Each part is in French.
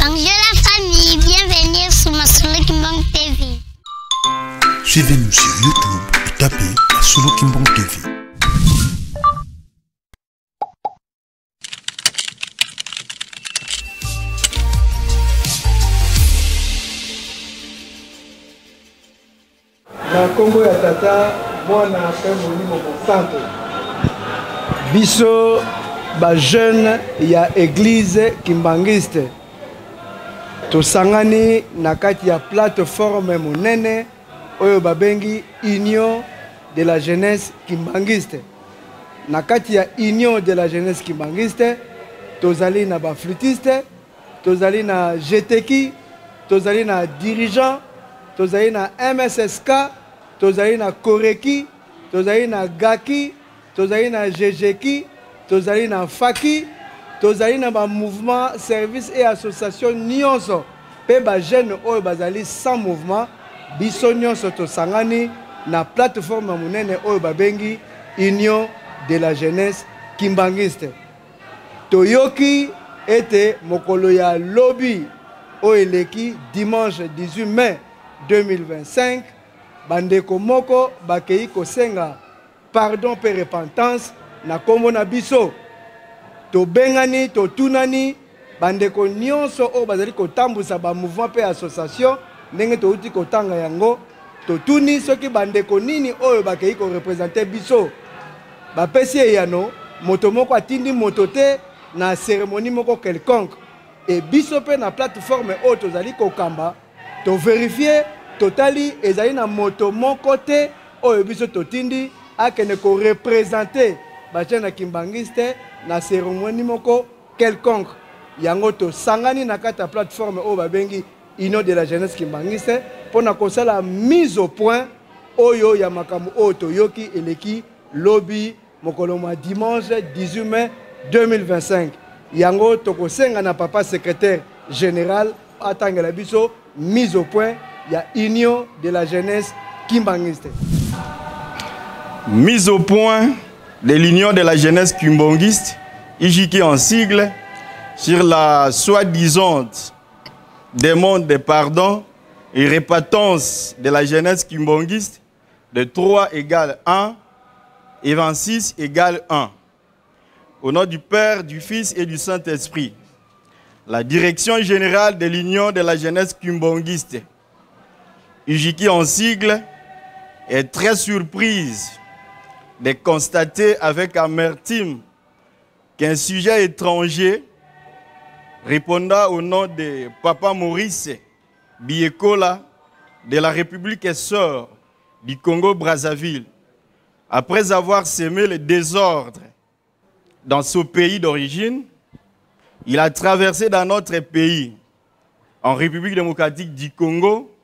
Bonjour la famille, bienvenue sur Masolo Kimbang TV. Suivez-nous sur YouTube et tapez Masolo Kimbang TV. Na Congo ya tata mwana pe molimo mosanto biso ba jeune ya église kimbangiste tosangani na kati ya plateforme monene oyo babengi Union de la jeunesse kimbangiste. Na kati ya Union de la jeunesse kimbangiste tozali na ba flûtiste, tozali na GTK, tozali na dirigeant, tozali na MSSK, tozali na Koreki, tozali na Gaki, tozali na GGK, tozali na Faki, tozali na ba mouvement service et association nyonso pe ba jeune oyo bazali sans mouvement biso nyonso tosangani na plateforme monene oyo babengi Union de la jeunesse kimbangiste. Toyoki ete mokolo ya lobi oyo eleki dimanche 18 mai 2025 bandeko moko bakei kosenga pardon pe repentance na kombo na biso tobengani totunani bandeko nyonso oyo bazali kotambusa ba mouvement pe association ndenge touti kotanga yango totuni soki bandeko nini oyo bakei ko représenter biso bapesi eyano moto moko atindi moto te na cérémonie moko quelconque et biso pe na plateforme oyo tozali kokamba to vérifier totali ezali na moto moko te oyo biso totindi akene ko représenter bachana kimbangiste na cérémonie moko quelconque yango to sangani na kata plateforme oyo babengi Union de la jeunesse kimbangiste pona kosala mise au point oyo ya makambo oyo toyoki eleki lobi mokolo ma dimanche 18 mai 2025 yango tokosenga na papa secrétaire général atangela biso mise au point ya Union de la jeunesse kimbangiste. Mise au point de l'Union de la jeunesse kimbangiste, IJK en sigle, sur la soi-disant demande de pardon et répentance de la jeunesse kimbangiste de 3 égale 1 et 26 égale 1. Au nom du Père, du Fils et du Saint-Esprit, la direction générale de l'Union de la jeunesse kimbangiste, IJK en sigle, est très surprise de constater avec amertume qu'un sujet étranger répondant au nom de Papa Maurice Biekola de la République sœur du Congo-Brazzaville, après avoir semé le désordre dans son pays d'origine, il a traversé dans notre pays, en République démocratique du Congo,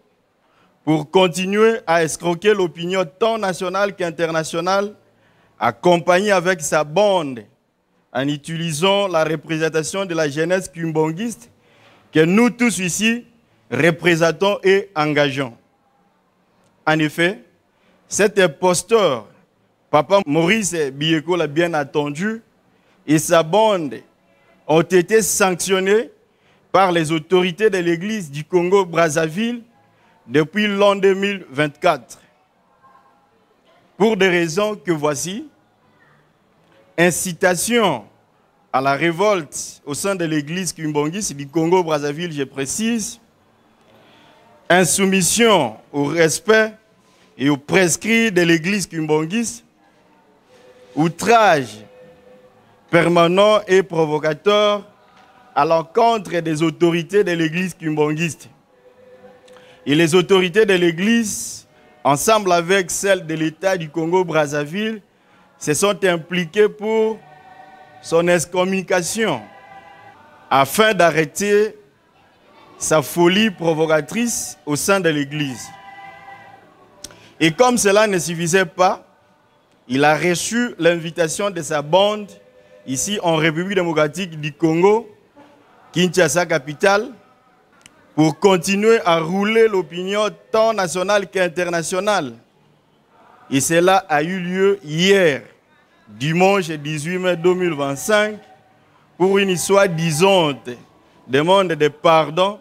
pour continuer à escroquer l'opinion tant nationale qu'internationale, accompagné avec sa bande en utilisant la représentation de la jeunesse kimbangiste que nous tous ici représentons et engageons. En effet, cet imposteur, Papa Maurice Biyeko l'a bien attendu, et sa bande ont été sanctionnés par les autorités de l'église du Congo-Brazzaville depuis l'an 2024. Pour des raisons que voici: incitation à la révolte au sein de l'église kimbangiste du Congo-Brazzaville, je précise, insoumission au respect et aux prescrits de l'église kimbangiste, outrage permanent et provocateur à l'encontre des autorités de l'église kimbangiste. Et les autorités de l'église, ensemble avec celles de l'État du Congo-Brazzaville, se sont impliquées pour son excommunication afin d'arrêter sa folie provocatrice au sein de l'église. Et comme cela ne suffisait pas, il a reçu l'invitation de sa bande ici en République démocratique du Congo, Kinshasa capitale, pour continuer à rouler l'opinion tant nationale qu'internationale. Et cela a eu lieu hier, dimanche 18 mai 2025, pour une soi-disant demande de pardon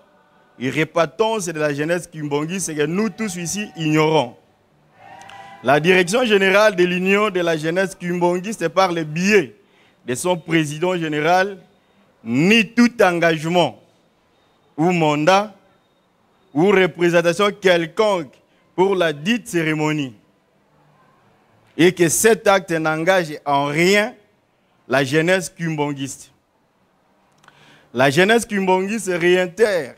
et repentance de la jeunesse kimbongiste que nous tous ici ignorons. La direction générale de l'Union de la jeunesse kimbongiste, par le biais de son président général, ni tout engagement ou mandat ou représentation quelconque pour la dite cérémonie. Et que cet acte n'engage en rien la jeunesse kimbongiste. La jeunesse kimbongiste réitère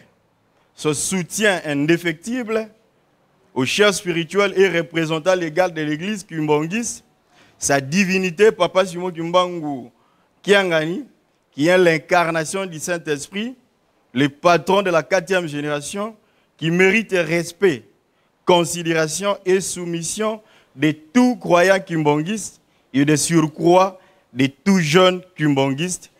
ce soutien indéfectible au chef spirituel et représentant légal de l'église kimbongiste, sa divinité, Papa Simon Kimbangu Kiangani, qui est l'incarnation du Saint-Esprit, le patron de la 4e génération, qui mérite respect, considération et soumission de tout croyant kimbongiste et de surcroît de tout jeune kimbongiste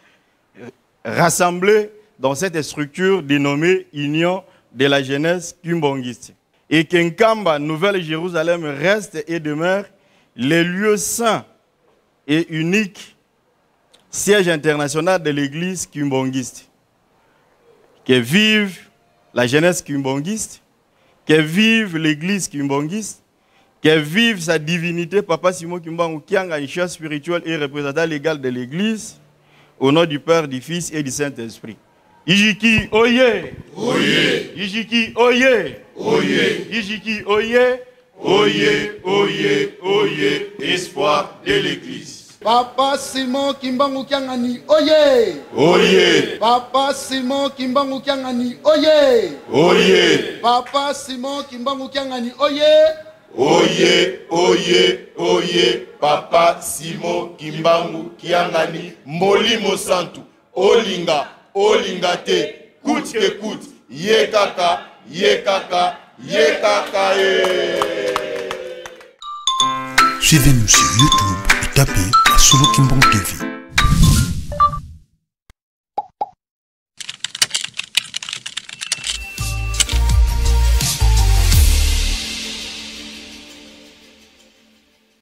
rassemblés dans cette structure dénommée Union de la jeunesse kimbongiste. Et qu'Nkamba, Nouvelle-Jérusalem, reste et demeure le lieu saint et unique, siège international de l'église kimbongiste. Que vive la jeunesse kimbongiste, que vive l'église kimbongiste, que vive sa divinité, Papa Simon Kimbangu Kianga, chef spirituel et représentant légal de l'église, au nom du Père, du Fils et du Saint-Esprit. Ijiki oye! Oye! Ijiki oye! Oye! Ijiki oye! Oye! Oye! Oye! Espoir de l'église. Papa Simon Kimbangu Kiangani, oye! Oye! Papa Simon Kimbangu Kiangani, oye! Oye! Papa Simon Kimbangu Kiangani, oye! Oye, oye, oye, Papa Simon Kimbangu Kiangani, Molimo Santu, Olinga, Olinga te, coûte que coûte, ye kaka, ye kaka, ye kaka, Suivez-nous sur YouTube et tapez Solo Kimbang TV.